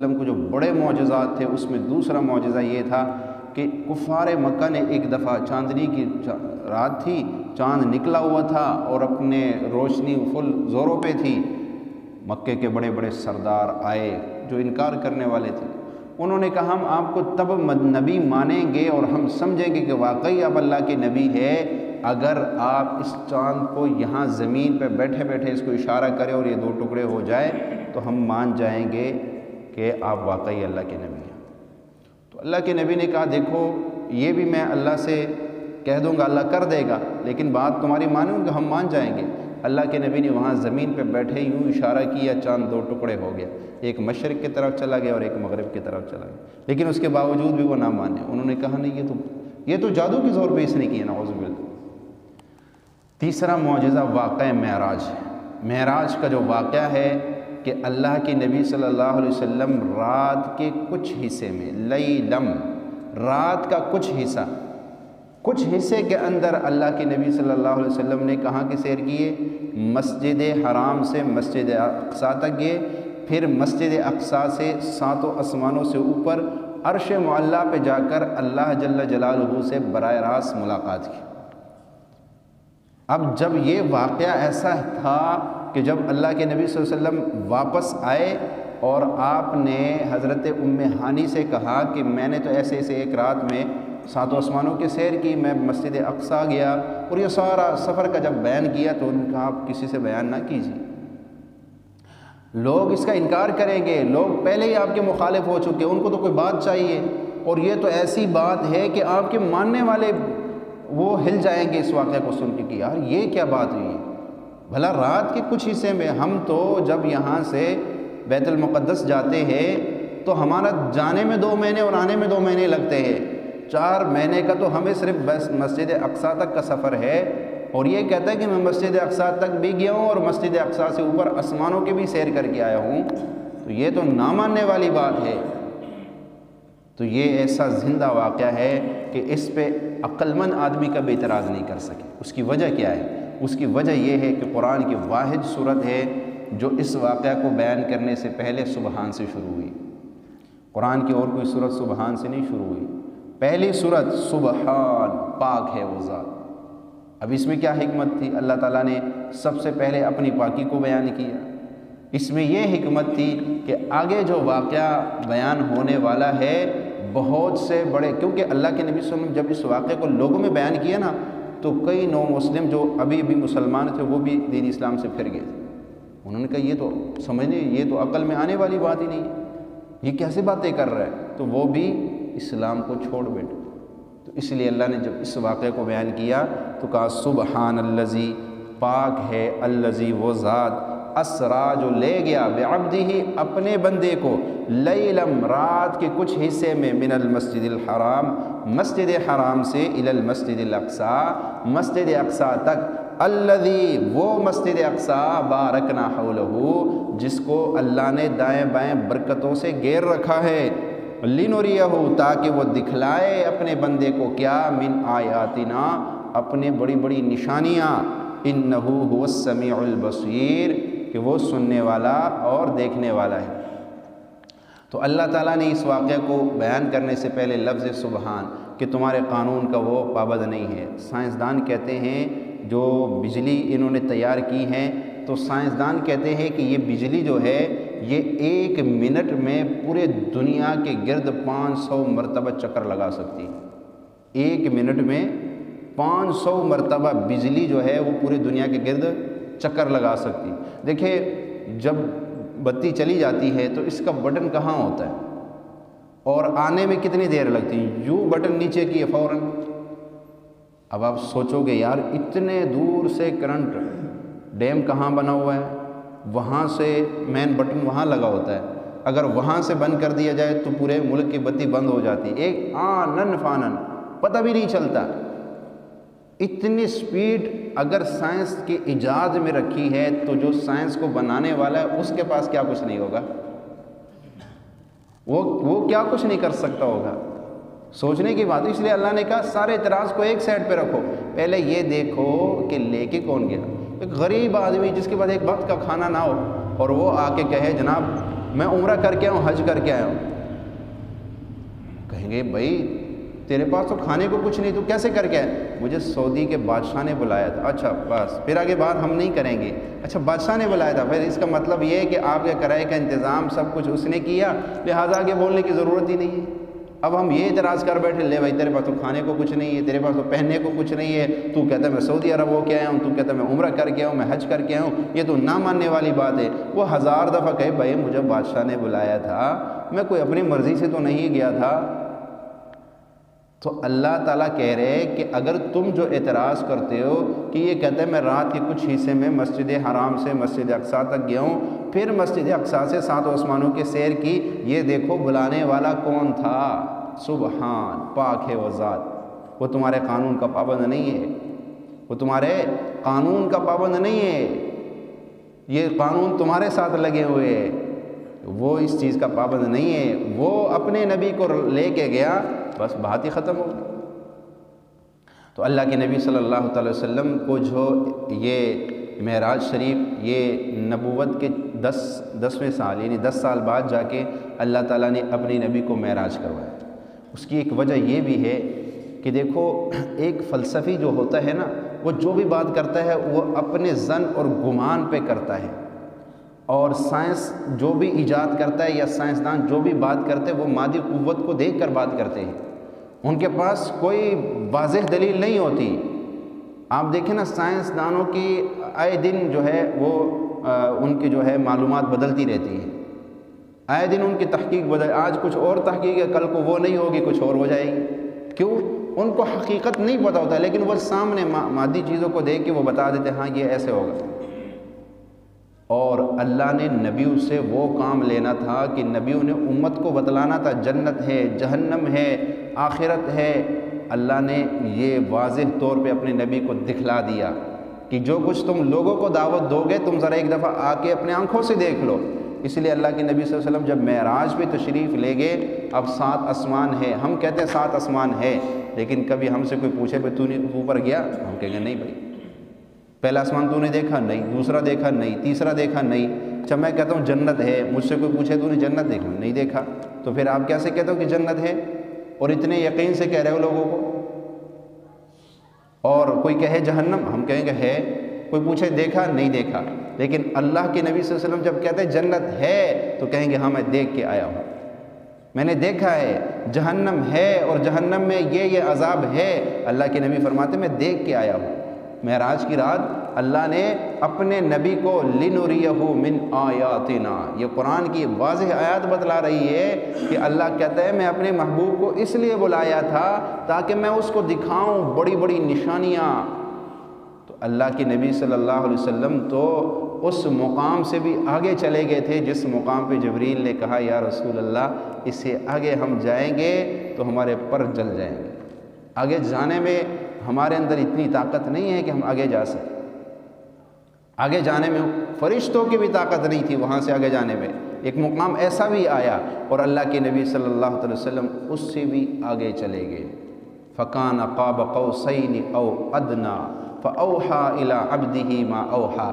وسلم کو جو بڑے معجزات تھے اس میں دوسرا معجزہ یہ تھا کہ کفار مکہ نے ایک دفعہ چاندنی کی رات تھی، چاند نکلا ہوا تھا اور اپنے روشنی فل زوروں پہ تھی۔ مکے کے بڑے بڑے سردار آئے جو انکار کرنے والے تھے، انہوں نے کہا ہم آپ کو تب نبی مانیں گے اور ہم سمجھیں گے کہ واقعی آپ اللہ کے نبی ہے اگر آپ اس چاند کو یہاں زمین پہ بیٹھے بیٹھے اس کو اشارہ کریں اور یہ دو ٹکڑے ہو جائے تو ہم مان جائیں گے کہ آپ واقعی اللہ کے نبی ہیں۔ تو اللہ کے نبی نے کہا دیکھو یہ بھی میں اللہ سے کہہ دوں گا، اللہ کر دے گا، لیکن بات تمہاری مانوں گا، ہم مان جائیں گے۔ اللہ کے نبی نے وہاں زمین پہ بیٹھے یوں اشارہ کیا، چاند دو ٹکڑے ہو گیا، ایک مشرق کی طرف چلا گیا اور ایک مغرب کی طرف چلا گیا، لیکن اس کے باوجود بھی وہ نہ مانے۔ انہوں نے کہا نہیں یہ تو جادو کے زور پہ اس نے کیا، نعوذ باللہ۔ تیسرا معجزہ واقعہ معراج ہے۔ معراج کا جو واقعہ ہے کہ اللہ کے نبی صلی اللہ علیہ وسلم رات کے کچھ حصے میں، لیلم، رات کا کچھ حصے کے اندر اللہ کے نبی صلی اللہ علیہ وسلم نے کہاں کی سیر کیے؟ مسجد حرام سے مسجد اقصیٰ تک گئے، پھر مسجد اقصیٰ سے ساتوں آسمانوں سے اوپر عرش معلیٰ پہ جا کر اللہ جل جلالہ سے براہ راست ملاقات کی۔ اب جب یہ واقعہ ایسا تھا کہ جب اللہ کے نبی صلی اللہ علیہ وسلم واپس آئے اور آپ نے حضرت ام ہانی سے کہا کہ میں نے تو ایسے ایک رات میں ساتوں آسمانوں کی سیر کی، میں مسجد اقصیٰ گیا، اور یہ سارا سفر کا جب بیان کیا تو انہوں نے کہا آپ کسی سے بیان نہ کیجیے، لوگ اس کا انکار کریں گے، لوگ پہلے ہی آپ کے مخالف ہو چکے، ان کو تو کوئی بات چاہیے، اور یہ تو ایسی بات ہے کہ آپ کے ماننے والے وہ ہل جائیں گے اس واقعہ کو سن کے کہ یار یہ کیا بات ہوئی ہے۔ بھلا رات کے کچھ حصے میں، ہم تو جب یہاں سے بیت المقدس جاتے ہیں تو ہمارا جانے میں 2 مہینے اور آنے میں 2 مہینے لگتے ہیں، 4 مہینے کا تو ہمیں صرف بس مسجد اقصیٰ تک کا سفر ہے، اور یہ کہتا ہے کہ میں مسجد اقصیٰ تک بھی گیا ہوں اور مسجد اقصیٰ سے اوپر آسمانوں کے بھی سیر کر کے آیا ہوں، تو یہ تو نہ ماننے والی بات ہے۔ تو یہ ایسا زندہ واقعہ ہے کہ اس پہ عقل مند آدمی کا بھی اعتراض نہیں کر سکے۔ اس کی وجہ کیا ہے؟ اس کی وجہ یہ ہے کہ قرآن کی واحد صورت ہے جو اس واقعہ کو بیان کرنے سے پہلے سبحان سے شروع ہوئی۔ قرآن کی اور کوئی صورت سبحان سے نہیں شروع ہوئی، پہلی صورت سبحان، پاک ہے وہ ذات۔ اب اس میں کیا حکمت تھی؟ اللہ تعالیٰ نے سب سے پہلے اپنی پاکی کو بیان کیا۔ اس میں یہ حکمت تھی کہ آگے جو واقعہ بیان ہونے والا ہے بہت سے بڑے، کیونکہ اللہ کے نبی صلی اللہ علیہ وسلم جب اس واقعے کو لوگوں میں بیان کیا نا تو کئی نو مسلم جو ابھی بھی مسلمان تھے وہ بھی دین اسلام سے پھر گئے تھے۔ انہوں نے کہا یہ تو سمجھنے، یہ تو عقل میں آنے والی بات ہی نہیں ہے، یہ کیسے باتیں کر رہا ہے، تو وہ بھی اسلام کو چھوڑ بیٹھے۔ تو اس لیے اللہ نے جب اس واقعے کو بیان کیا تو کہا سبحان الذی، پاک ہے الذی وہ ذات، اسرا جو لے گیا، بعبدہ اپنے بندے کو، لیلم رات کے کچھ حصے میں، من المسجد الحرام مسجد حرام سے، الی المسجد الاقصیٰ مسجد اقصیٰ تک، الذی وہ مسجد اقصیٰ بارکنا حولہ جس کو اللہ نے دائیں بائیں برکتوں سے گھیر رکھا ہے، لنریہ تاکہ وہ دکھلائے اپنے بندے کو کیا، من آیاتنا اپنے بڑی بڑی نشانیاں، انہ هو السمیع البصیر کہ وہ سننے والا اور دیکھنے والا ہے۔ تو اللہ تعالیٰ نے اس واقعے کو بیان کرنے سے پہلے لفظ سبحان کہ تمہارے قانون کا وہ پابند نہیں ہے۔ سائنسدان کہتے ہیں جو بجلی انہوں نے تیار کی ہیں، تو سائنسدان کہتے ہیں کہ یہ بجلی جو ہے یہ 1 منٹ میں پورے دنیا کے گرد 500 مرتبہ چکر لگا سکتی ہے۔ 1 منٹ میں 500 مرتبہ بجلی جو ہے وہ پوری دنیا کے گرد چکر لگا سکتی۔ دیکھیں جب بتی چلی جاتی ہے تو اس کا بٹن کہاں ہوتا ہے اور آنے میں کتنی دیر لگتی ہے؟ یوں بٹن نیچے کیے فوراً۔ اب آپ سوچو گے یار اتنے دور سے کرنٹ، ڈیم کہاں بنا ہوا ہے، وہاں سے مین بٹن وہاں لگا ہوتا ہے، اگر وہاں سے بند کر دیا جائے تو پورے ملک کی بتی بند ہو جاتی ہے، ایک آنن فانن پتہ بھی نہیں چلتا۔ اتنی سپیڈ اگر سائنس کی ایجاد میں رکھی ہے تو جو سائنس کو بنانے والا ہے اس کے پاس کیا کچھ نہیں ہوگا، وہ کیا کچھ نہیں کر سکتا ہوگا۔ سوچنے کی بات، اس لیے اللہ نے کہا سارے اعتراض کو ایک سائڈ پہ رکھو، پہلے یہ دیکھو کہ لے کے کون گیا۔ ایک غریب آدمی جس کے پاس ایک وقت کا کھانا نہ ہو اور وہ آ کے کہے جناب میں عمرہ کر کے آیا ہوں، حج کر کے آیا ہوں۔ کہیں گے بھائی تیرے پاس تو کھانے کو کچھ نہیں، تو کیسے کر کے آئے؟ مجھے سعودی کے بادشاہ نے بلایا تھا۔ اچھا بس، پھر آگے بات ہم نہیں کریں گے۔ اچھا بادشاہ نے بلایا تھا، پھر اس کا مطلب یہ ہے کہ آپ کے کرائے کا انتظام سب کچھ اس نے کیا، لہٰذا آگے بولنے کی ضرورت ہی نہیں ہے۔ اب ہم یہ اعتراض کر بیٹھے، لے بھائی تیرے پاس تو کھانے کو کچھ نہیں ہے، تیرے پاس تو پہننے کو کچھ نہیں ہے، تو کہتا ہے میں سعودی عرب ہو کے آیا ہوں، تو کہتا ہے میں عمرہ کر کے آیا ہوں، میں حج کر کے آیا ہوں، یہ تو نہ ماننے والی بات ہے۔ وہ 1000 دفعہ کہے بھائی مجھے بادشاہ نے بلایا تھا، میں کوئی اپنی مرضی سے تو نہیں گیا تھا۔ تو اللہ تعالیٰ کہہ رہے کہ اگر تم جو اعتراض کرتے ہو کہ یہ کہتا ہے میں رات کے کچھ حصے میں مسجد حرام سے مسجد اقصیٰ تک گیا ہوں، پھر مسجد اقصیٰ سے 7 آسمانوں کے سیر کی، یہ دیکھو بلانے والا کون تھا؟ سبحان، پاک ہے وہ ذات۔ وہ تمہارے قانون کا پابند نہیں ہے، وہ تمہارے قانون کا پابند نہیں ہے، یہ قانون تمہارے ساتھ لگے ہوئے ہیں، وہ اس چیز کا پابند نہیں ہے۔ وہ اپنے نبی کو لے کے گیا، بس بات ہی ختم ہو گئی۔ تو اللہ کے نبی صلی اللہ تعالی وسلم کو جو یہ معراج شریف، یہ نبوت کے 10ویں سال یعنی 10 سال بعد جا کے اللہ تعالیٰ نے اپنی نبی کو معراج کروایا۔ اس کی ایک وجہ یہ بھی ہے کہ دیکھو ایک فلسفی جو ہوتا ہے نا، وہ جو بھی بات کرتا ہے وہ اپنے ظن اور گمان پہ کرتا ہے، اور سائنس جو بھی ایجاد کرتا ہے یا سائنسدان جو بھی بات کرتے ہیں وہ مادی قوت کو دیکھ کر بات کرتے ہیں، ان کے پاس کوئی واضح دلیل نہیں ہوتی۔ آپ دیکھیں نا سائنسدانوں کی آئے دن جو ہے وہ ان کی جو ہے معلومات بدلتی رہتی ہے، آئے دن ان کی تحقیق آج کچھ اور تحقیق ہے، کل کو وہ نہیں ہوگی، کچھ اور ہو جائے گی۔ کیوں؟ ان کو حقیقت نہیں پتہ ہوتا، لیکن وہ سامنے مادی چیزوں کو دیکھ کے وہ بتا دیتے ہاں یہ ایسے ہوگا۔ اور اللہ نے نبیوں سے وہ کام لینا تھا کہ نبیوں نے امت کو بتلانا تھا جنت ہے، جہنم ہے، آخرت ہے۔ اللہ نے یہ واضح طور پہ اپنے نبی کو دکھلا دیا کہ جو کچھ تم لوگوں کو دعوت دو گے تم ذرا ایک دفعہ آ کے اپنے آنکھوں سے دیکھ لو۔ اس لیے اللہ کے نبی صلی اللہ علیہ وسلم جب معراج پہ تشریف لے گئے، اب 7 آسمان ہے، ہم کہتے ہیں 7 آسمان ہے، لیکن کبھی ہم سے کوئی پوچھے پہ تو اوپر گیا، ہم کہیں گے نہیں بھائی، پہلا آسمان تو نے دیکھا نہیں، دوسرا دیکھا نہیں، تیسرا دیکھا نہیں۔ اچھا میں کہتا ہوں جنت ہے، مجھ سے کوئی پوچھے تو نے جنت دیکھا نہیں دیکھا، تو پھر آپ کیسے کہتے ہو کہ جنت ہے اور اتنے یقین سے کہہ رہے ہو لوگوں کو؟ اور کوئی کہے جہنم، ہم کہیں گے ہے، کوئی پوچھے دیکھا نہیں دیکھا، لیکن اللہ کے نبی صلی اللہ علیہ وسلم جب کہتے ہیں جنت ہے تو کہیں گے ہاں میں دیکھ کے آیا ہوں، میں نے دیکھا ہے۔ جہنم ہے اور جہنم میں یہ عذاب ہے، اللہ کے نبی فرماتے میں دیکھ کے آیا ہوں۔ معراج کی رات اللہ نے اپنے نبی کو لِنُرِيَهُ مِنْ آیَاتِنَا، یہ قرآن کی واضح آیات بتلا رہی ہے کہ اللہ کہتا ہے میں اپنے محبوب کو اس لیے بلایا تھا تاکہ میں اس کو دکھاؤں بڑی بڑی نشانیاں۔ تو اللہ کے نبی صلی اللہ علیہ وسلم تو اس مقام سے بھی آگے چلے گئے تھے جس مقام پہ جبریل نے کہا یا رسول اللہ اس سے آگے ہم جائیں گے تو ہمارے پر جل جائیں گے، آگے جانے میں ہمارے اندر اتنی طاقت نہیں ہے کہ ہم آگے جا سکیں، آگے جانے میں فرشتوں کی بھی طاقت نہیں تھی، وہاں سے آگے جانے میں ایک مقام ایسا بھی آیا اور اللہ کے نبی صلی اللہ علیہ وسلم اس سے بھی آگے چلے گئے۔ فَكَانَ قَابَ قَوْسَيْنِ أَوْ أَدْنَىٰ فَأَوْحَىٰ إِلَىٰ عَبْدِهِ مَا أَوْحَىٰ۔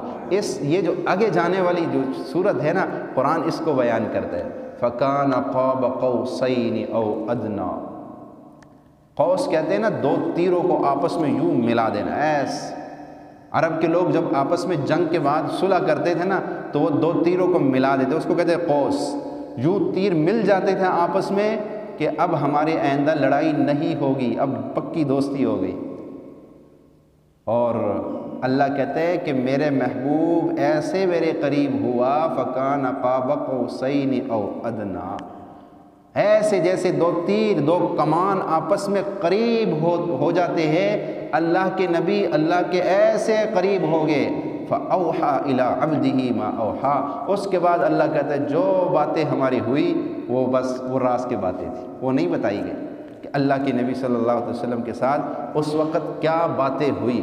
یہ جو آگے جانے والی جو صورت ہے نا، قرآن اس کو بیان کرتا ہے۔ فَكَانَ قَابَ قَوْسَيْنِ أَوْ أَدْنَىٰ، قوس کہتے ہیں نا 2 تیروں کو آپس میں یوں ملا دینا، عرب کے لوگ جب آپس میں جنگ کے بعد صلح کرتے تھے نا تو وہ 2 تیروں کو ملا دیتے، اس کو کہتے ہیں قوس۔ یوں تیر مل جاتے تھے آپس میں کہ اب ہمارے آئندہ لڑائی نہیں ہوگی، اب پکی دوستی ہو گئی۔ اور اللہ کہتے ہیں کہ میرے محبوب ایسے میرے قریب ہوا، فَكَانَ قَابَ قَوْسَيْنِ أَوْ أَدْنَىٰ، ایسے جیسے 2 تیر 2 کمان آپس میں قریب ہو جاتے ہیں، اللہ کے نبی اللہ کے ایسے قریب ہو گئے۔ فَأَوْحَىٰ إِلَىٰ عَبْدِهِ مَا أَوْحَىٰ، اس کے بعد اللہ کہتا ہے جو باتیں ہماری ہوئی وہ بس وہ راز کی باتیں تھیں، وہ نہیں بتائی گئی کہ اللہ کے نبی صلی اللہ علیہ وسلم کے ساتھ اس وقت کیا باتیں ہوئی۔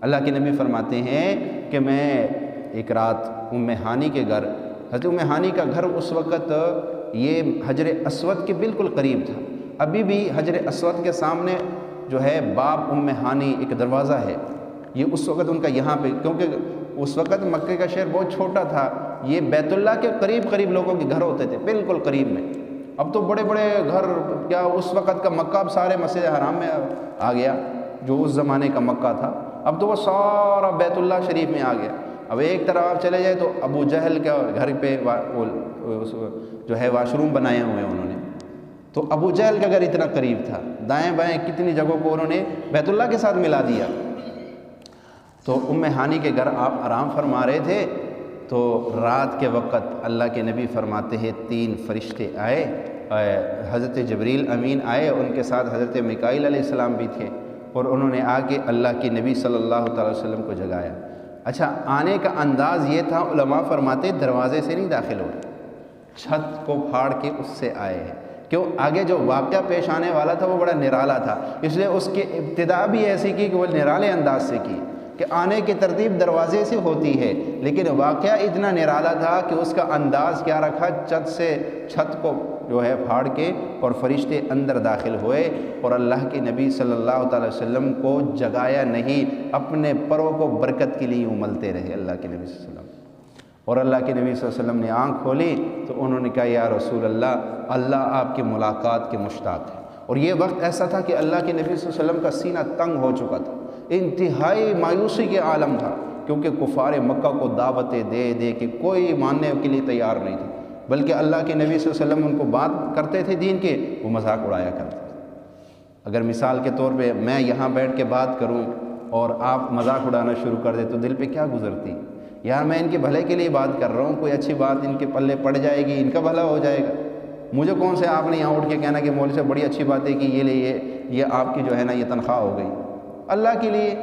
اللہ کے نبی فرماتے ہیں کہ میں ایک رات ام ہانی کے گھر، حضرت ام ہانی کا گھر اس وقت یہ حجر اسود کے بالکل قریب تھا، ابھی بھی حجر اسود کے سامنے جو ہے باب ام ہانی ایک دروازہ ہے، یہ اس وقت ان کا یہاں پہ، کیونکہ اس وقت مکہ کا شہر بہت چھوٹا تھا، یہ بیت اللہ کے قریب قریب لوگوں کے گھر ہوتے تھے، بالکل قریب میں۔ اب تو بڑے بڑے گھر، کیا اس وقت کا مکہ اب سارے مسجد حرام میں آ گیا، جو اس زمانے کا مکہ تھا اب تو وہ سارا بیت اللہ شریف میں آ گیا۔ اب ایک طرف آپ چلے جائے تو ابو جہل کے گھر پہ جو ہے واش روم بنائے ہوئے ہیں انہوں نے، تو ابو جہل کا گھر اتنا قریب تھا، دائیں بائیں کتنی جگہوں کو انہوں نے بیت اللہ کے ساتھ ملا دیا۔ تو ام ہانی کے گھر آپ آرام فرما رہے تھے، تو رات کے وقت اللہ کے نبی فرماتے ہیں 3 فرشتے آئے، حضرت جبریل امین آئے، ان کے ساتھ حضرت میکائیل علیہ السلام بھی تھے، اور انہوں نے آ کے اللہ کے نبی صلی اللہ تعالی وسلم کو جگایا۔ اچھا، آنے کا انداز یہ تھا، علماء فرماتے دروازے سے نہیں داخل ہو رہے، چھت کو پھاڑ کے اس سے آئے ہیں۔ کیوں؟ آگے جو واقعہ پیش آنے والا تھا وہ بڑا نرالا تھا، اس لیے اس کی ابتدا بھی ایسی کی کہ وہ نرالے انداز سے کی، کہ آنے کی ترتیب دروازے سے ہوتی ہے، لیکن واقعہ اتنا نرالا تھا کہ اس کا انداز کیا رکھا، چھت کو جو ہے پھاڑ کے، اور فرشتے اندر داخل ہوئے، اور اللہ کے نبی صلی اللہ تعالی وسلم کو جگایا نہیں، اپنے پروں کو برکت کے لیے املتے رہے اللہ کے نبی صلی اللہ علیہ وسلم۔ اور اللہ کے نبی صلی اللہ علیہ وسلم نے آنکھ کھولی تو انہوں نے کہا یا رسول اللہ، اللہ آپ کی ملاقات کے مشتاق ہے۔ اور یہ وقت ایسا تھا کہ اللہ کے نبی صلی اللہ علیہ وسلم کا سینہ تنگ ہو چکا تھا، انتہائی مایوسی کے عالم تھا، کیونکہ کفار مکہ کو دعوتیں دے دے کے کوئی ماننے کے لیے تیار نہیں تھا، بلکہ اللہ کے نبی صلی اللہ علیہ وسلم ان کو بات کرتے تھے دین کے، وہ مذاق اڑایا کرتے تھے۔ اگر مثال کے طور پہ میں یہاں بیٹھ کے بات کروں اور آپ مذاق اڑانا شروع کر دیں تو دل پہ کیا گزرتی، یار میں ان کے بھلے کے لیے بات کر رہا ہوں، کوئی اچھی بات ان کے پلے پڑ جائے گی، ان کا بھلا ہو جائے گا، مجھے کون سے آپ نے یہاں اٹھ کے کہنا کہ مولوی سے بڑی اچھی باتیں کی، یہ آپ کی جو ہے نا یہ تنخواہ ہو گئی۔ اللہ کے لیے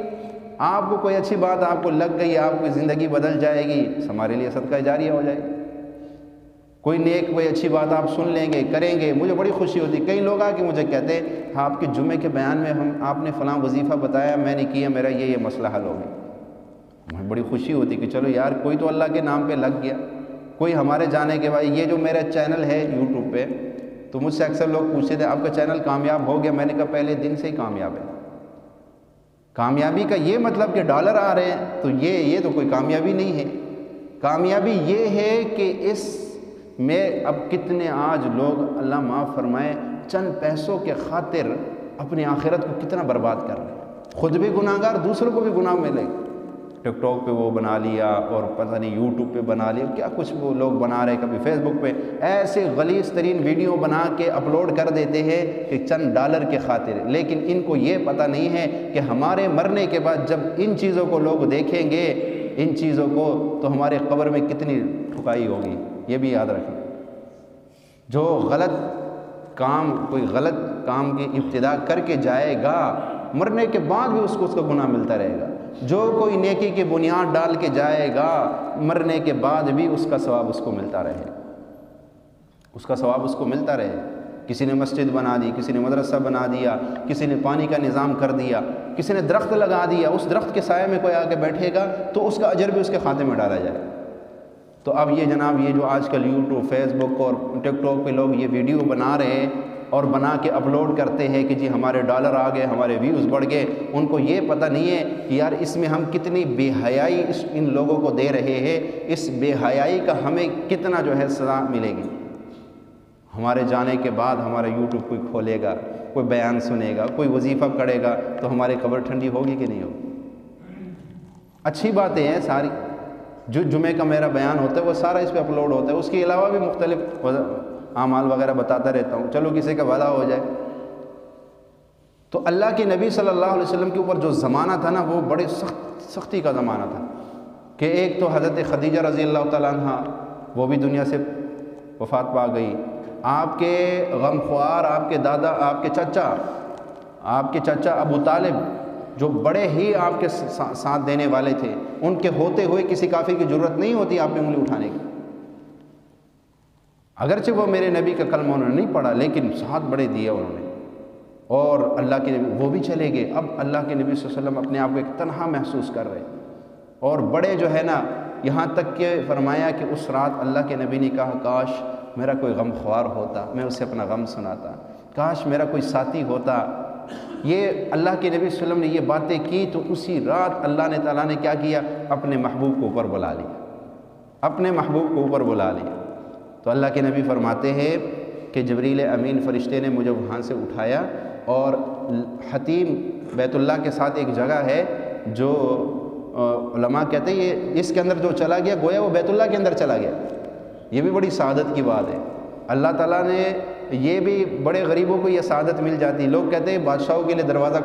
آپ کو کوئی اچھی بات آپ کو لگ گئی، آپ کی زندگی بدل جائے گی، ہمارے لیے صدقہ جاریہ ہو جائے گی۔ کوئی نیک کوئی اچھی بات آپ سن لیں گے، کریں گے، مجھے بڑی خوشی ہوتی۔ کئی لوگ آ کے مجھے کہتے ہیں آپ کے جمعے کے بیان میں آپ نے فلاں وظیفہ بتایا، میں نے کیا، میرا یہ مسئلہ حل ہو گیا۔ مجھے بڑی خوشی ہوتی کہ چلو یار کوئی تو اللہ کے نام پہ لگ گیا، کوئی ہمارے جانے کے بعد۔ یہ جو میرا چینل ہے یوٹیوب پہ، تو مجھ سے اکثر لوگ پوچھتے تھے آپ کا چینل کامیاب ہو گیا؟ میں نے کہا پہلے دن سے ہی کامیاب ہے۔ کامیابی کا یہ مطلب کہ ڈالر آ رہے ہیں تو یہ تو کوئی کامیابی نہیں ہے۔ کامیابی یہ ہے کہ اس میں اب کتنے آج لوگ، اللہ معاف فرمائے، چند پیسوں کے خاطر اپنی آخرت کو کتنا برباد کر رہے ہیں، خود بھی گناہ گار، دوسروں کو بھی گناہ ملے گا۔ ٹک ٹاک پہ وہ بنا لیا، اور پتہ نہیں یوٹیوب پہ بنا لیا، کیا کچھ وہ لوگ بنا رہے، کبھی فیس بک پہ ایسے غلیظ ترین ویڈیو بنا کے اپلوڈ کر دیتے ہیں کہ چند ڈالر کے خاطر، لیکن ان کو یہ پتہ نہیں ہے کہ ہمارے مرنے کے بعد جب ان چیزوں کو لوگ دیکھیں گے، ان چیزوں کو، تو ہمارے قبر میں کتنی ٹھکائی ہوگی، یہ بھی یاد رکھیں۔ جو کوئی غلط کام کی ابتدا کر کے جائے گا، مرنے کے بعد بھی اس کو گناہ ملتا رہے گا۔ جو کوئی نیکی کی بنیاد ڈال کے جائے گا، مرنے کے بعد بھی اس کا ثواب اس کو ملتا رہے، اس کا ثواب اس کو ملتا رہے۔ کسی نے مسجد بنا دی، کسی نے مدرسہ بنا دیا، کسی نے پانی کا نظام کر دیا، کسی نے درخت لگا دیا، اس درخت کے سائے میں کوئی آ کے بیٹھے گا تو اس کا اجر بھی اس کے کھاتے میں ڈالا جائے۔ تو اب یہ جناب، یہ جو آج کل یوٹیوب، فیس بک اور ٹک ٹاک پہ لوگ یہ ویڈیو بنا رہے ہیں اور بنا کے اپلوڈ کرتے ہیں کہ جی ہمارے ڈالر آ گئے، ہمارے ویوز بڑھ گئے، ان کو یہ پتہ نہیں ہے کہ یار اس میں ہم کتنی بے حیائی ان لوگوں کو دے رہے ہیں، اس بے حیائی کا ہمیں کتنا جو ہے سزا ملے گی۔ ہمارے جانے کے بعد ہمارا یوٹیوب کوئی کھولے گا، کوئی بیان سنے گا، کوئی وظیفہ کرے گا، تو ہماری قبر ٹھنڈی ہوگی کہ نہیں ہوگی؟ اچھی باتیں ہیں ساری، جو جمعے کا میرا بیان ہوتا ہے وہ سارا اس پہ اپلوڈ ہوتا ہے، اس کے علاوہ بھی مختلف اعمال وغیرہ بتاتا رہتا ہوں، چلو کسی کا بھلا ہو جائے۔ تو اللہ کے نبی صلی اللہ علیہ وسلم کے اوپر جو زمانہ تھا نا، وہ بڑے سختی کا زمانہ تھا، کہ ایک تو حضرت خدیجہ رضی اللہ تعالیٰ عنہ، وہ بھی دنیا سے وفات پا گئی۔ آپ کے غمخوار، آپ کے دادا، آپ کے چچا ابو طالب، جو بڑے ہی آپ کے ساتھ دینے والے تھے، ان کے ہوتے ہوئے کسی کافر کی ضرورت نہیں ہوتی آپ پہ انگلی اٹھانے کی۔ اگرچہ وہ میرے نبی کا کلمہ انہوں نے نہیں پڑھا، لیکن ساتھ بڑے دیے انہوں نے، اور اللہ کے نبی وہ بھی چلے گئے۔ اب اللہ کے نبی صلی اللہ علیہ وسلم اپنے آپ کو ایک تنہا محسوس کر رہے، اور بڑے جو ہے نا، یہاں تک کہ فرمایا کہ اس رات اللہ کے نبی نے کہا کاش میرا کوئی غم خوار ہوتا، میں اسے اپنا غم سناتا، کاش میرا کوئی ساتھی ہوتا۔ یہ اللہ کے نبی صلی اللہ علیہ وسلم نے یہ باتیں کی تو اسی رات اللہ نے تعالیٰ نے کیا کیا، اپنے محبوب کو اوپر بلا لیا۔ اپنے محبوب کو اوپر بلا لیا۔ تو اللہ کے نبی فرماتے ہیں کہ جبریل امین فرشتے نے مجھے وہاں سے اٹھایا، اور حتیم بیت اللہ کے ساتھ ایک جگہ ہے جو علماء کہتے ہیں یہ اس کے اندر جو چلا گیا گویا وہ بیت اللہ کے اندر چلا گیا۔ یہ بھی بڑی سعادت کی بات ہے۔ اللہ تعالیٰ نے یہ بھی بڑے غریبوں کو یہ سعادت مل جاتی ہے۔ لوگ کہتے ہیں بادشاہوں کے لیے دروازہ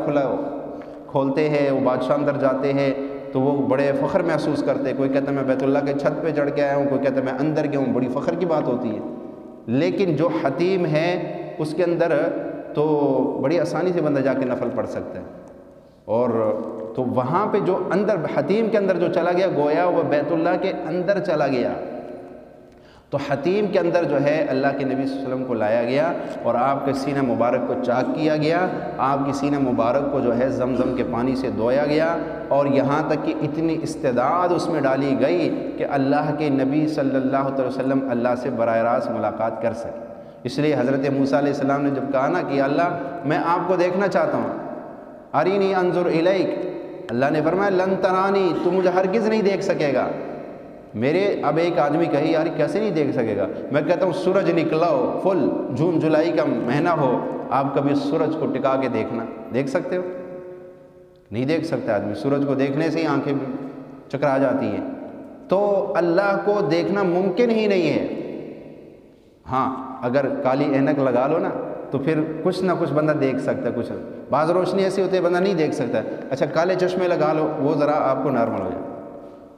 کھولتے ہیں، وہ بادشاہ اندر جاتے ہیں تو وہ بڑے فخر محسوس کرتے ہیں۔ کوئی کہتا ہے میں بیت اللہ کے چھت پہ چڑھ کے آیا ہوں، کوئی کہتا ہے میں اندر گیا ہوں، بڑی فخر کی بات ہوتی ہے۔ لیکن جو حتیم ہے اس کے اندر تو بڑی آسانی سے بندہ جا کے نفل پڑھ سکتا ہے، اور تو وہاں پہ جو اندر حتیم کے اندر جو چلا گیا گویا وہ بیت اللہ کے اندر چلا گیا۔ تو حتیم کے اندر جو ہے اللہ کے نبی صلی اللہ علیہ وسلم کو لایا گیا اور آپ کے سینہ مبارک کو چاک کیا گیا، آپ کی سینہ مبارک کو جو ہے زمزم کے پانی سے دھویا گیا، اور یہاں تک کہ اتنی استعداد اس میں ڈالی گئی کہ اللہ کے نبی صلی اللہ علیہ وسلم اللہ سے براہ راست ملاقات کر سکے۔ اس لیے حضرت موسیٰ علیہ السلام نے جب کہا نا کہ اللہ میں آپ کو دیکھنا چاہتا ہوں، ارینی انظر الیک، اللہ نے فرمایا لن ترانی، تو مجھے ہرگز نہیں دیکھ سکے گا۔ میرے اب ایک آدمی کہے یار کیسے نہیں دیکھ سکے گا؟ میں کہتا ہوں سورج نکلا ہو، فل جون جولائی کا مہینہ ہو، آپ کبھی سورج کو ٹکا کے دیکھنا، دیکھ سکتے ہو؟ نہیں دیکھ سکتا آدمی، سورج کو دیکھنے سے ہی آنکھیں چکرا جاتی ہیں۔ تو اللہ کو دیکھنا ممکن ہی نہیں ہے۔ ہاں اگر کالی اینک لگا لو نا تو پھر کچھ نہ کچھ بندہ دیکھ سکتا ہے، کچھ بعض روشنی ایسی ہوتی ہے بندہ نہیں دیکھ سکتا ہے۔ اچھا کالے چشمے لگا لو، وہ ذرا آپ کو نارمل ہو جائے۔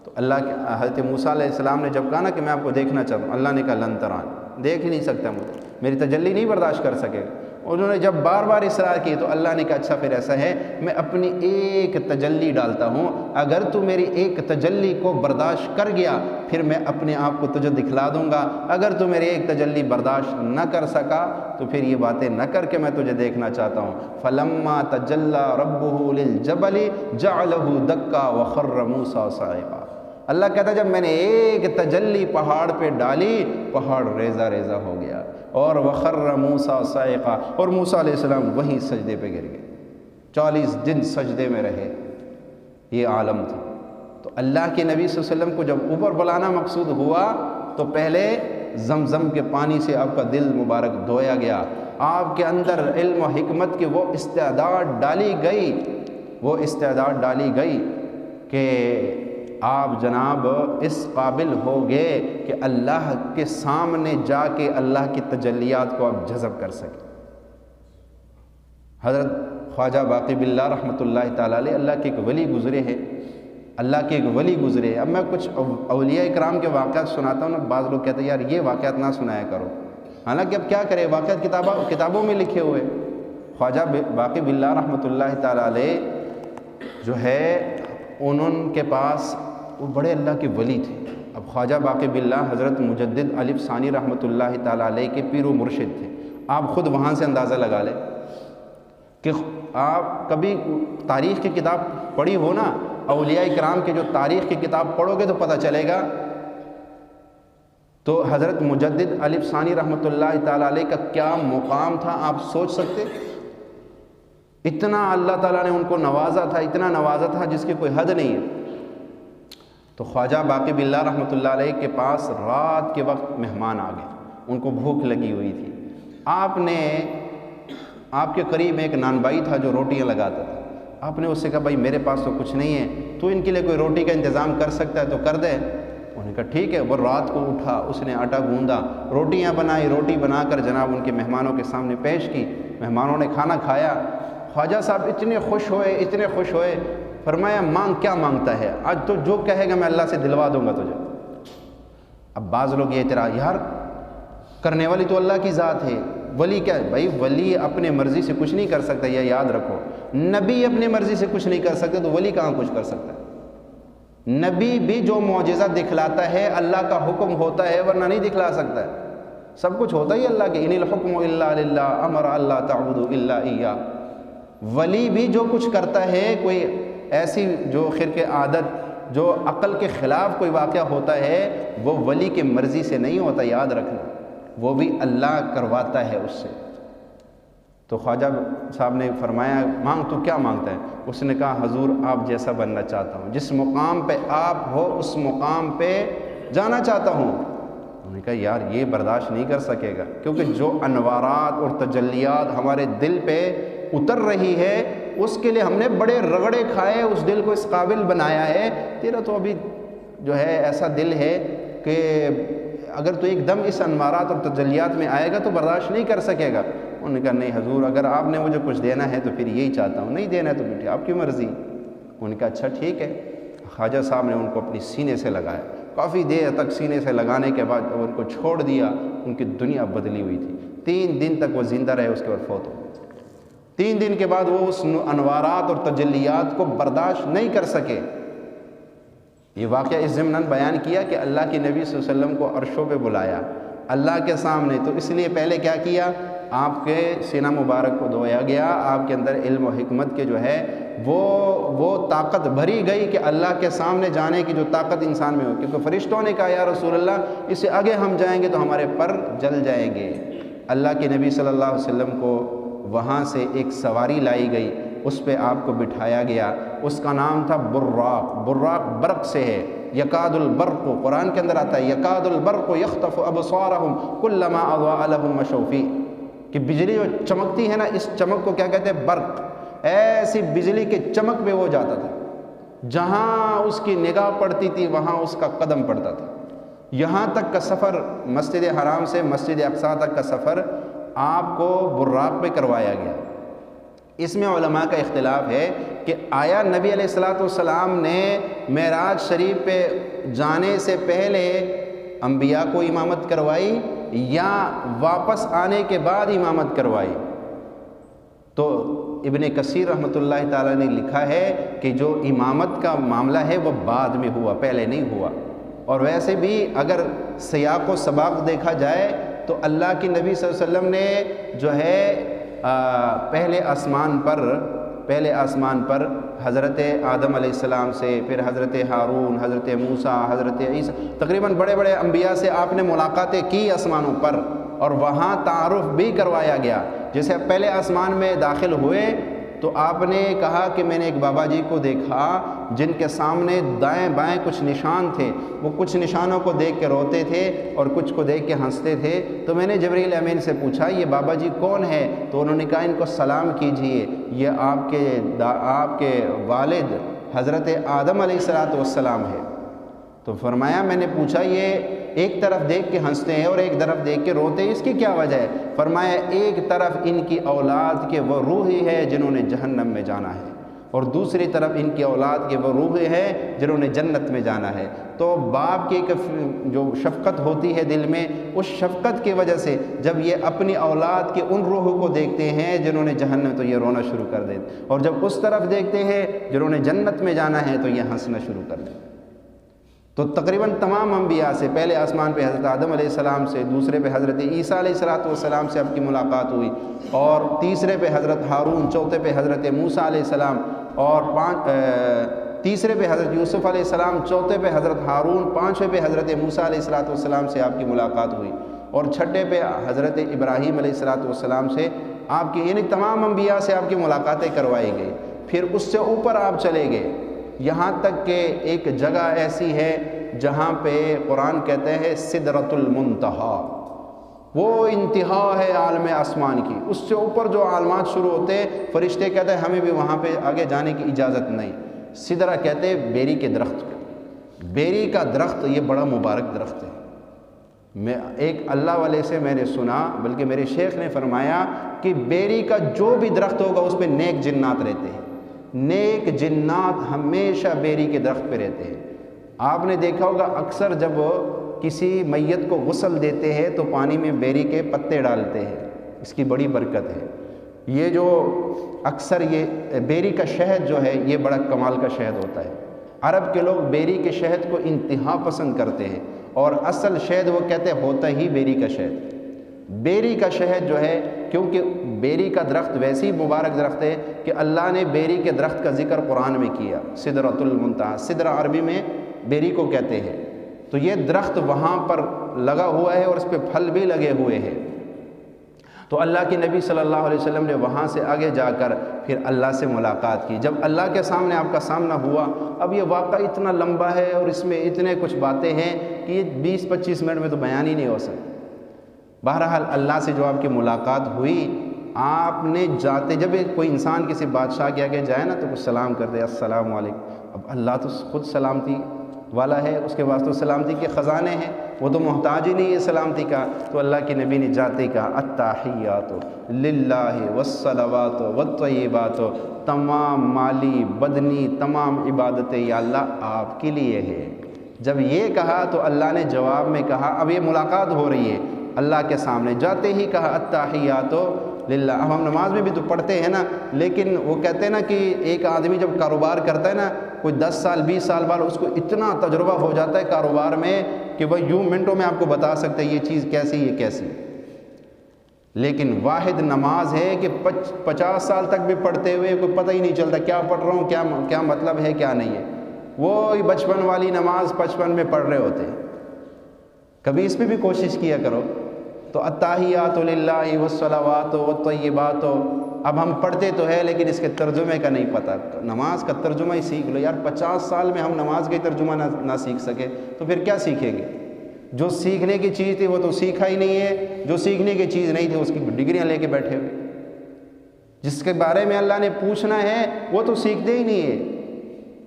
تو اللہ کے حضرت موسیٰ علیہ السلام نے جب کہا نا کہ میں آپ کو دیکھنا چاہتا ہوں، اللہ نے کہا لن تران، دیکھ ہی نہیں سکتا مجھے، میری تجلی نہیں برداشت کر سکے گا۔ انہوں نے جب بار بار اصرار کی تو اللہ نے کہا اچھا پھر ایسا ہے میں اپنی ایک تجلی ڈالتا ہوں، اگر تو میری ایک تجلی کو برداشت کر گیا پھر میں اپنے آپ کو تجھے دکھلا دوں گا، اگر تو میری ایک تجلی برداشت نہ کر سکا تو پھر یہ باتیں نہ کر کے میں تجھے دیکھنا چاہتا ہوں۔ فلما تجلی ربہ للجبل جعلہ دکا وخر موسیٰ صاعقا، اللہ کہتا ہے جب میں نے ایک تجلی پہاڑ پہ ڈالی پہاڑ ریزہ ریزہ ہو گیا، اور وخر موسیٰ صاعقا، اور موسیٰ علیہ السلام وہیں سجدے پہ گر گئے، 40 دن سجدے میں رہے۔ یہ عالم تھا۔ تو اللہ کے نبی صلی اللہ علیہ وسلم کو جب اوپر بلانا مقصود ہوا تو پہلے زمزم کے پانی سے آپ کا دل مبارک دھویا گیا، آپ کے اندر علم و حکمت کی وہ استعداد ڈالی گئی، وہ استعداد ڈالی گئی کہ آپ جناب اس قابل ہو گئے کہ اللہ کے سامنے جا کے اللہ کی تجلیات کو آپ جذب کر سکیں۔ حضرت خواجہ باقی باللہ رحمۃ اللہ تعالیٰ علیہ اللہ کے ایک ولی گزرے ہیں، اللہ کے ایک ولی گزرے۔ اب میں کچھ اولیاء اکرام کے واقعات سناتا ہوں نا، بعض لوگ کہتے ہیں یار یہ واقعات نہ سنایا کرو، حالانکہ اب کیا کرے، واقعات کتابوں میں لکھے ہوئے۔ خواجہ باقی باللہ رحمۃ اللہ تعالیٰ علیہ جو ہے انہوں کے پاس وہ بڑے اللہ کے ولی تھے۔ اب خواجہ باقی باللہ حضرت مجدد الف ثانی رحمۃ اللہ تعالیٰ علیہ کے پیر و مرشد تھے۔ آپ خود وہاں سے اندازہ لگا لیں کہ آپ کبھی تاریخ کی کتاب پڑھی ہو نا، اولیاء اکرام کے جو تاریخ کی کتاب پڑھو گے تو پتہ چلے گا۔ تو حضرت مجدد الف ثانی رحمۃ اللہ تعالیٰ علیہ کا کیا مقام تھا آپ سوچ سکتے؟ اتنا اللہ تعالیٰ نے ان کو نوازا تھا، اتنا نوازا تھا جس کی کوئی حد نہیں ہے۔ تو خواجہ باقی باللہ رحمۃ اللہ علیہ کے پاس رات کے وقت مہمان آ گئے، ان کو بھوک لگی ہوئی تھی۔ آپ کے قریب ایک نان بھائی تھا جو روٹیاں لگاتا تھا، آپ نے اس سے کہا بھائی میرے پاس تو کچھ نہیں ہے، تو ان کے لیے کوئی روٹی کا انتظام کر سکتا ہے تو کر دے۔ انہوں نے کہا ٹھیک ہے۔ وہ رات کو اٹھا، اس نے آٹا گوندا، روٹیاں بنائی، روٹی بنا کر جناب ان کے مہمانوں کے سامنے پیش کی۔ مہمانوں نے کھانا کھایا، خواجہ صاحب اتنے خوش ہوئے، فرمایا مانگ، کیا مانگتا ہے؟ آج تو جو کہے گا میں اللہ سے دلوا دوں گا تجھے۔ اب بعض لوگ یہ اعتراض، یار کرنے والی تو اللہ کی ذات ہے، ولی کیا ہے؟ بھائی ولی اپنے مرضی سے کچھ نہیں کر سکتا، یہ یاد رکھو۔ نبی اپنے مرضی سے کچھ نہیں کر سکتے تو ولی کہاں کچھ کر سکتا ہے؟ نبی بھی جو معجزہ دکھلاتا ہے اللہ کا حکم ہوتا ہے، ورنہ نہیں دکھلا سکتا ہے۔ سب کچھ ہوتا ہی اللہ کے، ان الحکم الا للہ امر اللہ تعبدوا الا ایہ۔ ولی بھی جو کچھ کرتا ہے، کوئی ایسی جو خرق عادت، جو عقل کے خلاف کوئی واقعہ ہوتا ہے، وہ ولی کی مرضی سے نہیں ہوتا، یاد رکھنا، وہ بھی اللہ کرواتا ہے اس سے۔ تو خواجہ صاحب نے فرمایا مانگ، تو کیا مانگتا ہے؟ اس نے کہا حضور آپ جیسا بننا چاہتا ہوں، جس مقام پہ آپ ہو اس مقام پہ جانا چاہتا ہوں۔ انہوں نے کہا یار یہ برداشت نہیں کر سکے گا، کیونکہ جو انوارات اور تجلیات ہمارے دل پہ اتر رہی ہے اس کے لیے ہم نے بڑے رگڑے کھائے، اس دل کو اس قابل بنایا ہے، تیرا تو ابھی جو ہے ایسا دل ہے کہ اگر تو ایک دم اس انوارات اور تجلیات میں آئے گا تو برداشت نہیں کر سکے گا۔ انہوں نے کہا نہیں حضور، اگر آپ نے مجھے کچھ دینا ہے تو پھر یہی چاہتا ہوں، نہیں دینا ہے تو پھر آپ کی مرضی۔ انہوں نے کہا اچھا ٹھیک ہے۔ خواجہ صاحب نے ان کو اپنی سینے سے لگایا، کافی دیر تک سینے سے لگانے کے بعد ان کو چھوڑ دیا، ان کی دنیا بدلی ہوئی تھی۔ 3 دن تک وہ زندہ رہے، اس کے بعد فوت ہو گئے۔ 3 دن کے بعد وہ اس انوارات اور تجلیات کو برداشت نہیں کر سکے۔ یہ واقعہ اس ضمن بیان کیا کہ اللہ کے نبی صلی اللہ علیہ وسلم کو عرشوں پہ بلایا اللہ کے سامنے، تو اس لیے پہلے کیا کیا، آپ کے سینہ مبارک کو دھویا گیا، آپ کے اندر علم و حکمت کے جو ہے وہ طاقت بھری گئی کہ اللہ کے سامنے جانے کی جو طاقت انسان میں ہو، کیونکہ فرشتوں نے کہا یا رسول اللہ اس سے آگے ہم جائیں گے تو ہمارے پر جل جائیں گے۔ اللہ کے نبی صلی اللہ علیہ وسلم کو وہاں سے ایک سواری لائی گئی، اس پہ آپ کو بٹھایا گیا، اس کا نام تھا براق۔ براق برق سے ہے، یکاد البرق، قرآن کے اندر آتا ہے یکاد البرق یخطف ابصارہم کلما اضاء لہم مشوا فیہ، کہ بجلی جو چمکتی ہے نا، اس چمک کو کیا کہتے ہیں، برق۔ ایسی بجلی کے چمک پہ وہ جاتا تھا، جہاں اس کی نگاہ پڑتی تھی وہاں اس کا قدم پڑتا تھا۔ یہاں تک کا سفر مسجد حرام سے مسجد اقصیٰ تک کا سفر آپ کو براق پہ کروایا گیا۔ اس میں علماء کا اختلاف ہے کہ آیا نبی علیہ الصلوۃ والسلام نے معراج شریف پہ جانے سے پہلے انبیاء کو امامت کروائی یا واپس آنے کے بعد امامت کروائی؟ تو ابن کثیر رحمۃ اللہ تعالیٰ نے لکھا ہے کہ جو امامت کا معاملہ ہے وہ بعد میں ہوا، پہلے نہیں ہوا۔ اور ویسے بھی اگر سیاق و سباق دیکھا جائے تو اللہ کے نبی صلی اللہ علیہ وسلم نے جو ہے پہلے آسمان پر حضرت آدم علیہ السلام سے، پھر حضرت ہارون، حضرت موسیٰ، حضرت عیسیٰ، تقریباً بڑے بڑے انبیاء سے آپ نے ملاقاتیں کی آسمانوں پر، اور وہاں تعارف بھی کروایا گیا۔ جیسے پہلے آسمان میں داخل ہوئے تو آپ نے کہا کہ میں نے ایک بابا جی کو دیکھا جن کے سامنے دائیں بائیں کچھ نشان تھے، وہ کچھ نشانوں کو دیکھ کے روتے تھے اور کچھ کو دیکھ کے ہنستے تھے۔ تو میں نے جبریل امین سے پوچھا یہ بابا جی کون ہے؟ تو انہوں نے کہا ان کو سلام کیجئے، یہ آپ کے والد حضرت آدم علیہ السلام ہے۔ تو فرمایا میں نے پوچھا یہ ایک طرف دیکھ کے ہنستے ہیں اور ایک طرف دیکھ کے روتے ہیں، اس کی کیا وجہ ہے؟ فرمایا ایک طرف ان کی اولاد کے وہ روحی ہے جنہوں نے جہنم میں جانا ہے، اور دوسری طرف ان کی اولاد کے وہ روحی ہے جنہوں نے جنت میں جانا ہے۔ تو باپ کی جو شفقت ہوتی ہے دل میں، اس شفقت کی وجہ سے جب یہ اپنی اولاد کے ان روحوں کو دیکھتے ہیں جنہوں نے جہنم، تو یہ رونا شروع کر دیتے، اور جب اس طرف دیکھتے ہیں جنہوں نے جنت میں جانا ہے تو یہ ہنسنا شروع کر دیتے۔ تو تقریباً تمام انبیاء سے، پہلے آسمان پہ حضرت آدم علیہ السلام سے، دوسرے پہ حضرت عیسیٰ علیہ السلام سے آپ کی ملاقات ہوئی، اور تیسرے پہ حضرت ہارون، چوتھے پہ حضرت موسیٰ علیہ السلام، اور تیسرے پہ حضرت یوسف علیہ السلام، چوتھے پہ حضرت ہارون، پانچویں پہ حضرت موسیٰ علیہ السلام سے آپ کی ملاقات ہوئی، اور چھٹے پہ حضرت ابراہیم علیہ السلام سے آپ کی، یعنی تمام انبیاء سے آپ کی ملاقاتیں کروائی گئی۔ پھر اس سے اوپر آپ چلے گئے، یہاں تک کہ ایک جگہ ایسی ہے جہاں پہ قرآن کہتے ہیں سدرۃ المنتہا، وہ انتہا ہے عالم آسمان کی، اس سے اوپر جو عالمات شروع ہوتے ہیں، فرشتے کہتے ہیں ہمیں بھی وہاں پہ آگے جانے کی اجازت نہیں۔ سدرہ کہتے ہیں بیری کے درخت کو، بیری کا درخت یہ بڑا مبارک درخت ہے۔ میں ایک اللہ والے سے میں نے سنا، بلکہ میرے شیخ نے فرمایا کہ بیری کا جو بھی درخت ہوگا اس پہ نیک جنات رہتے ہیں، نیک جنات ہمیشہ بیری کے درخت پہ رہتے ہیں۔ آپ نے دیکھا ہوگا اکثر جب کسی میت کو غسل دیتے ہیں تو پانی میں بیری کے پتے ڈالتے ہیں، اس کی بڑی برکت ہے۔ یہ جو اکثر یہ بیری کا شہد جو ہے یہ بڑا کمال کا شہد ہوتا ہے، عرب کے لوگ بیری کے شہد کو انتہا پسند کرتے ہیں، اور اصل شہد وہ کہتے ہیں ہوتا ہی بیری کا شہد۔ بیری کا شہد جو ہے، کیونکہ بیری کا درخت ویسے ہی مبارک درخت ہے کہ اللہ نے بیری کے درخت کا ذکر قرآن میں کیا، سدرۃ المنتہا، سدرہ عربی میں بیری کو کہتے ہیں۔ تو یہ درخت وہاں پر لگا ہوا ہے اور اس پہ پھل بھی لگے ہوئے ہیں۔ تو اللہ کے نبی صلی اللہ علیہ وسلم نے وہاں سے آگے جا کر پھر اللہ سے ملاقات کی۔ جب اللہ کے سامنے آپ کا سامنا ہوا، اب یہ واقعہ اتنا لمبا ہے اور اس میں اتنے کچھ باتیں ہیں کہ یہ 20-25 منٹ میں تو بیان ہی نہیں ہو سکتا۔ بہرحال اللہ سے جو آپ کی ملاقات ہوئی، آپ نے جاتے جب کوئی انسان کسی بادشاہ کے آگے جائے نا تو کچھ سلام کر دے، السلام علیکم۔ اب اللہ تو خود سلامتی والا ہے، اس کے پاس تو سلامتی کے خزانے ہیں، وہ تو محتاج ہی نہیں ہے سلامتی کا۔ تو اللہ کے نبی نے جاتے کہا التحیات للہ والصلوات والطیبات، تمام مالی بدنی تمام عبادتیں یا اللہ آپ کے لیے ہے۔ جب یہ کہا تو اللہ نے جواب میں کہا، اب یہ ملاقات ہو رہی ہے اللہ کے سامنے، جاتے ہی کہا التحیات للہ۔ اب ہم نماز میں بھی تو پڑھتے ہیں نا، لیکن وہ کہتے ہیں نا کہ ایک آدمی جب کاروبار کرتا ہے نا، کوئی 10 سال 20 سال بعد اس کو اتنا تجربہ ہو جاتا ہے کاروبار میں کہ وہ یوں منٹوں میں آپ کو بتا سکتے ہیں یہ چیز کیسی یہ کیسی۔ لیکن واحد نماز ہے کہ 50 سال تک بھی پڑھتے ہوئے کوئی پتہ ہی نہیں چلتا کیا پڑھ رہا ہوں، کیا مطلب ہے کیا نہیں ہے۔ وہی بچپن والی نماز 55 میں پڑھ رہے ہوتے ہیں۔ کبھی اس پہ بھی کوشش کیا کرو۔ تو التحیات للہ والصلوات والطیبات، اب ہم پڑھتے تو ہے لیکن اس کے ترجمے کا نہیں پتہ۔ نماز کا ترجمہ ہی سیکھ لو یار، 50 سال میں ہم نماز کا ترجمہ نہ سیکھ سکے تو پھر کیا سیکھیں گے؟ جو سیکھنے کی چیز تھی وہ تو سیکھا ہی نہیں ہے، جو سیکھنے کی چیز نہیں تھی اس کی ڈگریاں لے کے بیٹھے ہوئے۔ جس کے بارے میں اللہ نے پوچھنا ہے وہ تو سیکھتے ہی نہیں ہے۔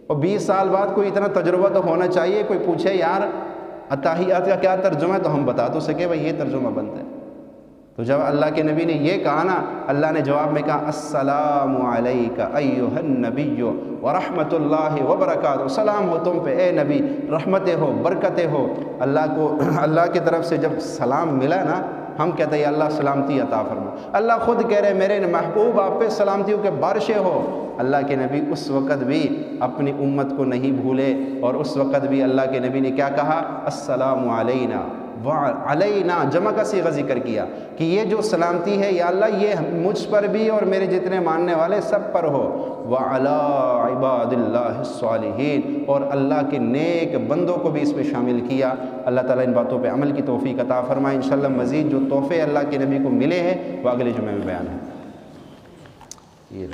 اور 20 سال بعد کوئی اتنا تجربہ تو ہونا چاہیے، کوئی پوچھے یار التحیات کا کیا ترجمہ ہے تو ہم بتا تو سکے بھائی یہ ترجمہ بنتا ہے۔ تو جب اللہ کے نبی نے یہ کہا نا، اللہ نے جواب میں کہا السلام علیک ایھا النبی ورحمۃ اللہ وبرکاتہ، سلام ہو تم پہ اے نبی، رحمتیں ہو برکتیں ہو۔ اللہ کی طرف سے جب سلام ملا نا، ہم کہتے ہیں اللہ سلامتی عطا فرما۔ اللہ خود کہہ رہے میرے محبوب آپ پہ سلامتیوں کے بارشیں ہو۔ اللہ کے نبی اس وقت بھی اپنی امت کو نہیں بھولے، اور اس وقت بھی اللہ کے نبی نے کیا کہا؟ السلام علینا وعلینا، جمع کا صیغہ ذکر کیا کہ یہ جو سلامتی ہے یا اللہ یہ مجھ پر بھی اور میرے جتنے ماننے والے سب پر ہو، وعلی عباد اللہ الصالحین، اور اللہ کے نیک بندوں کو بھی اس میں شامل کیا۔ اللہ تعالیٰ ان باتوں پہ عمل کی توفیق عطا فرمائے۔ انشاءاللہ مزید جو تحفے اللہ کے نبی کو ملے ہیں وہ اگلے جمعے میں بیان ہے۔ یہ